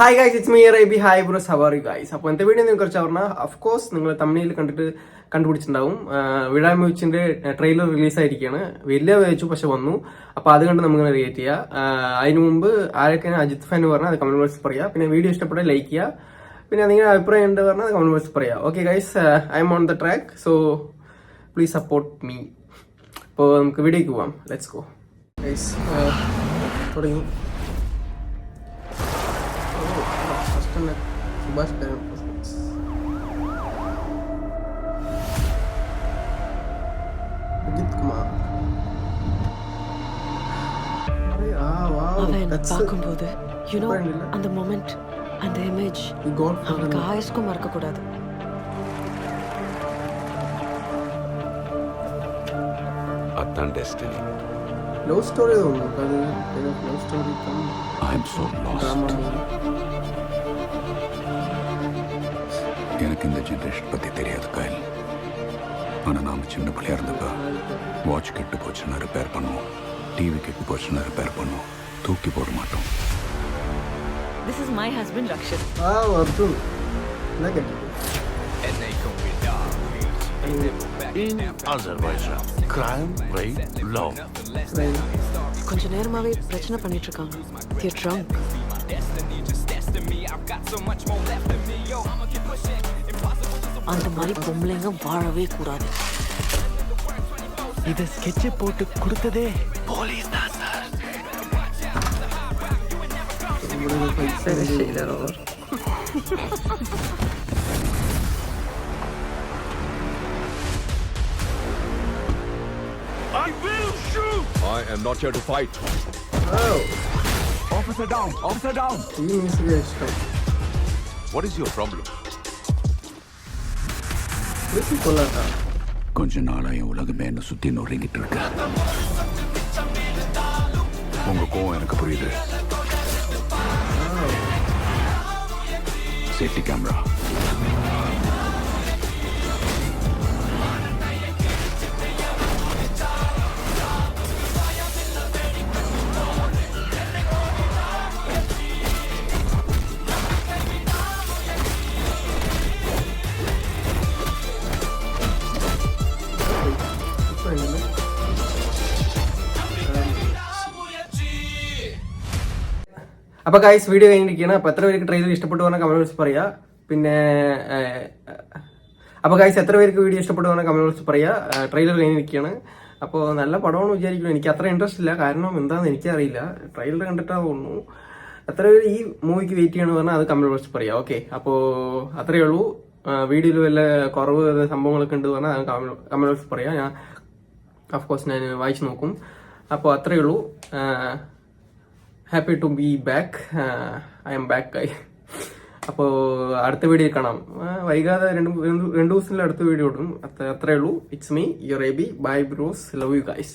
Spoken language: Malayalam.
Hi guys, it's me Reby. Hi bros, how are you guys? അപ്പോൾ ഇന്നത്തെ വീഡിയോ നിങ്ങൾ കുറിച്ച് പറഞ്ഞാൽ ഓഫ്കോഴ്സ് നിങ്ങൾ തമിഴിൽ കണ്ടുപിടിച്ചിട്ടുണ്ടാവും. വിടാൻ മ്യൂച്ചിന്റെ ട്രെയിലർ റിലീസായിരിക്കുകയാണ്. വലിയ വെച്ചു പക്ഷെ വന്നു. അപ്പോൾ അത് കണ്ട് നമുക്ക് റിയേറ്റ് ചെയ്യാം. അതിന് മുമ്പ് ആരൊക്കെയാണ് അജിത് ഫാൻ പറഞ്ഞാൽ അത് കമന്റ് ബോക്സിൽ പറയാം. പിന്നെ വീഡിയോ ഇഷ്ടപ്പെട്ടാൽ ലൈക്ക് ചെയ്യുക. പിന്നെ നിങ്ങളുടെ അഭിപ്രായം ഉണ്ട് പറഞ്ഞാൽ അത് കമന്റ് ബോക്സിൽ പറയാം. Okay guys, I M on the track, so please support me. അപ്പോൾ നമുക്ക് വീഡിയോക്ക് പോവാം. Let's go guys. തുടങ്ങി. സുഭാഷ് അജിത് കുമാർ அவன் பார்க்கும்போது அந்த மொமெண்ட், அந்த இமேஜ் அவனுக்கு ஆயுஸ்க்கும் மறக்க கூடாது. அதான் டெஸ்டினி. லவ் ஸ்டோரி அது லவ் ஸ்டோரி தான். ஐ அம் சோ லாஸ்ட். எனக்கு இந்த ஜெனரேஷன் பத்தி தெரியாது கயல். ஆனா நாம சின்ன பிள்ளையா இருந்தப்ப வாட்ச் கெட்டு போச்சுன்னா ரிப்பேர் பண்ணுவோம், டிவி கெட்டு போச்சுன்னா ரிப்பேர் பண்ணுவோம், தூக்கி போட மாட்டோம். This is my husband Rakshit. Arjun. In Azerbaijan, crime rate low. கொஞ்ச நேரமாவே பிரச்சனை பண்ணிட்டு இருக்காங்க. They're drunk. அந்த மாதிரி பொம்பளைங்க வாழவே கூடாது. இத ஸ்கெட்ச் போட்டு கொடுத்ததே போலீஸ் தான் sir. I will shoot. I am not here to fight. Officer down, officer down. What is your problem? கொஞ்ச நாளா என் உலகமே என்ன சுத்தி நொறுங்கிட்டு இருக்கு. உங்க கோவம் எனக்கு புரியுது. Safety camera. അപ്പോൾ ഗൈസ്, വീഡിയോ കഴിഞ്ഞിരിക്കുകയാണ്. അപ്പോൾ എത്ര പേർക്ക് ട്രെയിലർ ഇഷ്ടപ്പെട്ടു പറഞ്ഞാൽ കമന്റ് ബോക്സിൽ പറയുക. പിന്നെ അപ്പോൾ ഗൈസ്, എത്ര പേർക്ക് വീഡിയോ ഇഷ്ടപ്പെട്ടു പറഞ്ഞാൽ കമന്റ് ബോക്സിൽ പറയുക. ട്രെയിലർ കഴിഞ്ഞിരിക്കുകയാണ്. അപ്പോൾ നല്ല പടമാണെന്ന് വിചാരിക്കുന്നു. എനിക്ക് അത്ര ഇൻട്രസ്റ്റ് ഇല്ല, കാരണം എന്താണെന്ന് എനിക്കറിയില്ല. ട്രെയിലർ കണ്ടിട്ടാണ് തോന്നുന്നു. എത്ര പേര് ഈ മൂവിക്ക് വെയിറ്റ് ചെയ്യണമെന്ന് പറഞ്ഞാൽ അത് കമന്റ് ബോക്സിൽ പറയുക. ഓക്കെ, അപ്പോൾ അത്രയേ ഉള്ളൂ. വീഡിയോയിൽ വല്ല കുറവ് സംഭവങ്ങളൊക്കെ ഉണ്ട് പറഞ്ഞാൽ അത് കമന്റ് ബോക്സിൽ പറയാം. ഞാൻ ഓഫ്കോഴ്സ് ഞാൻ വായിച്ചു നോക്കും. അപ്പോൾ അത്രയേ ഉള്ളൂ. Happy to be back. I am back ആയി. അപ്പോൾ അടുത്ത വീഡിയോ കാണാം. വൈകാതെ രണ്ട് ദിവസത്തിൽ അടുത്ത വീഡിയോ ഇടും. അത്രയേ ഉള്ളൂ. It's me your Reby. Bye bros, love you guys.